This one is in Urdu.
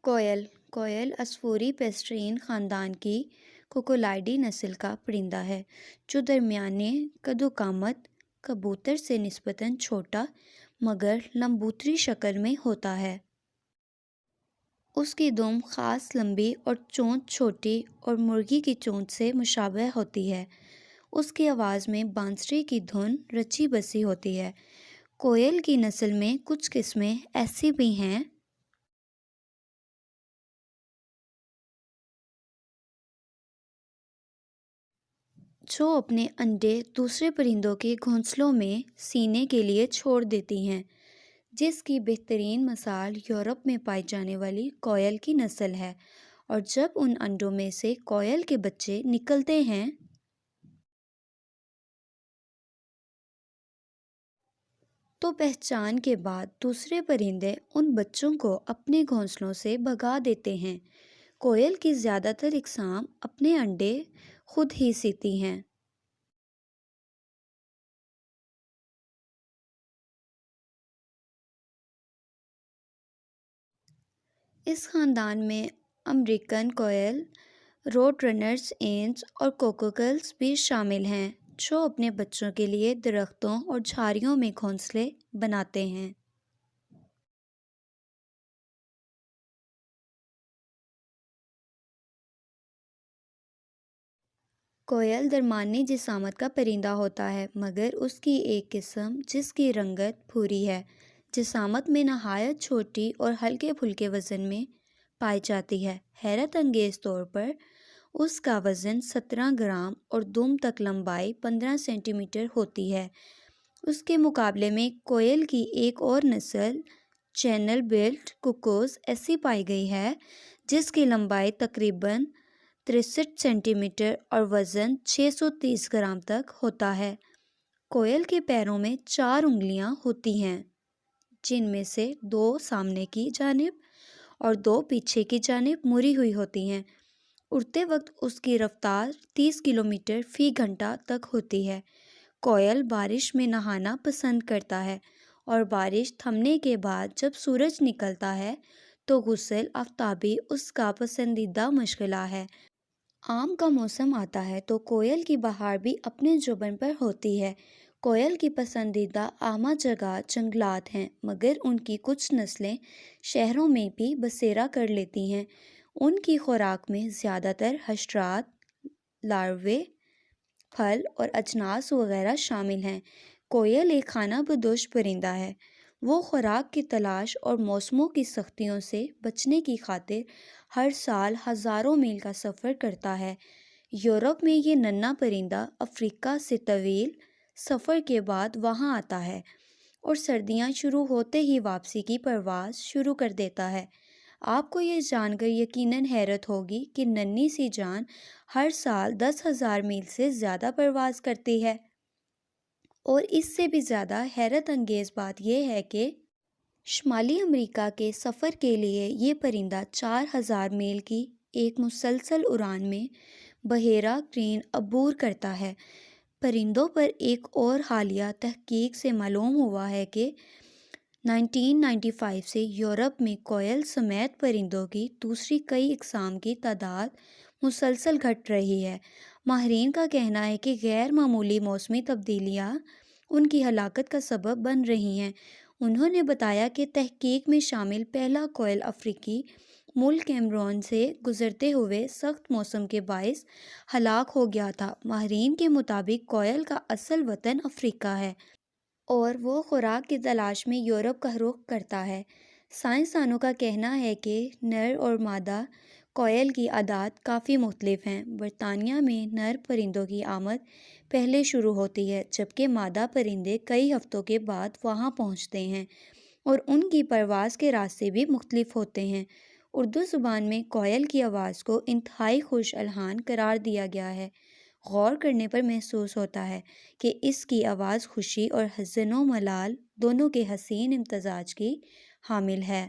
کوئل کوئل عصفوری پیسٹرین خاندان کی کوکولائیڈی نسل کا پرندہ ہے جو درمیانے قد و قامت کبوتر سے نسبتاً چھوٹا مگر لمبوتری شکل میں ہوتا ہے۔ اس کی دم خاص لمبی اور چونچ چھوٹی اور مرغی کی چونچ سے مشابہ ہوتی ہے۔ اس کی آواز میں بانسری کی دھن رچی بسی ہوتی ہے۔ کوئل کی نسل میں کچھ قسمیں ایسی بھی ہیں جو اپنے انڈے دوسرے پرندوں کے گھونسلوں میں سینے کے لیے چھوڑ دیتی ہیں، جس کی بہترین مثال یورپ میں پائی جانے والی کوئل کی نسل ہے، اور جب ان انڈوں میں سے کوئل کے بچے نکلتے ہیں تو پہچان کے بعد دوسرے پرندے ان بچوں کو اپنے گھونسلوں سے بھگا دیتے ہیں۔ کوئل کی زیادہ تر اقسام اپنے انڈے خود ہی سیتی ہیں۔ اس خاندان میں امریکن کوئل، روڈ رنرز اینٹس اور کوکوکلز بھی شامل ہیں جو اپنے بچوں کے لیے درختوں اور جھاڑیوں میں گھونسلے بناتے ہیں۔ کوئل درمیانی جسامت کا پرندہ ہوتا ہے، مگر اس کی ایک قسم جس کی رنگت بھوری ہے، جسامت میں نہایت چھوٹی اور ہلکے پھلکے وزن میں پائی جاتی ہے۔ حیرت انگیز طور پر اس کا وزن 17 گرام اور دم تک لمبائی 15 سینٹی میٹر ہوتی ہے۔ اس کے مقابلے میں کوئل کی ایک اور نسل چینل بیلٹ کوکوز ایسی پائی گئی ہے جس کی لمبائی تقریباً 63 سینٹی میٹر اور وزن 630 گرام تک ہوتا ہے۔ کوئل کے پیروں میں 4 انگلیاں ہوتی ہیں، جن میں سے 2 سامنے کی جانب اور 2 پیچھے کی جانب مڑی ہوئی ہوتی ہیں۔ اڑتے وقت اس کی رفتار 30 کلومیٹر فی گھنٹہ تک ہوتی ہے۔ کوئل بارش میں نہانا پسند کرتا ہے اور بارش تھمنے کے بعد جب سورج نکلتا ہے تو غسل آفتابی اس کا پسندیدہ مشغلہ ہے۔ آم کا موسم آتا ہے تو کوئل کی بہار بھی اپنے جوبن پر ہوتی ہے۔ کوئل کی پسندیدہ عامہ جگہ جنگلات ہیں، مگر ان کی کچھ نسلیں شہروں میں بھی بسیرا کر لیتی ہیں۔ ان کی خوراک میں زیادہ تر حشرات، لاروے، پھل اور اجناس وغیرہ شامل ہیں۔ کوئل ایک خانہ بدوش پرندہ ہے۔ وہ خوراک کی تلاش اور موسموں کی سختیوں سے بچنے کی خاطر ہر سال ہزاروں میل کا سفر کرتا ہے۔ یورپ میں یہ ننھا پرندہ افریقہ سے طویل سفر کے بعد وہاں آتا ہے اور سردیاں شروع ہوتے ہی واپسی کی پرواز شروع کر دیتا ہے۔ آپ کو یہ جان کر یقیناً حیرت ہوگی کہ ننھی سی جان ہر سال 10,000 میل سے زیادہ پرواز کرتی ہے، اور اس سے بھی زیادہ حیرت انگیز بات یہ ہے کہ شمالی امریکہ کے سفر کے لیے یہ پرندہ 4,000 میل کی ایک مسلسل اڑان میں بحیرہ کرین عبور کرتا ہے۔ پرندوں پر ایک اور حالیہ تحقیق سے معلوم ہوا ہے کہ 1995 سے یورپ میں کوئل سمیت پرندوں کی دوسری کئی اقسام کی تعداد مسلسل گھٹ رہی ہے۔ ماہرین کا کہنا ہے کہ غیر معمولی موسمی تبدیلیاں ان کی ہلاکت کا سبب بن رہی ہیں۔ انہوں نے بتایا کہ تحقیق میں شامل پہلا کوئل افریقی ملک کیمرون سے گزرتے ہوئے سخت موسم کے باعث ہلاک ہو گیا تھا۔ ماہرین کے مطابق کوئل کا اصل وطن افریقہ ہے اور وہ خوراک کی تلاش میں یورپ کا رخ کرتا ہے۔ سائنسدانوں کا کہنا ہے کہ نر اور مادہ کوئل کی اعداد کافی مختلف ہیں۔ برطانیہ میں نر پرندوں کی آمد پہلے شروع ہوتی ہے، جبکہ مادہ پرندے کئی ہفتوں کے بعد وہاں پہنچتے ہیں، اور ان کی پرواز کے راستے بھی مختلف ہوتے ہیں۔ اردو زبان میں کوئل کی آواز کو انتہائی خوش الحان قرار دیا گیا ہے۔ غور کرنے پر محسوس ہوتا ہے کہ اس کی آواز خوشی اور حزن و ملال دونوں کے حسین امتزاج کی حامل ہے۔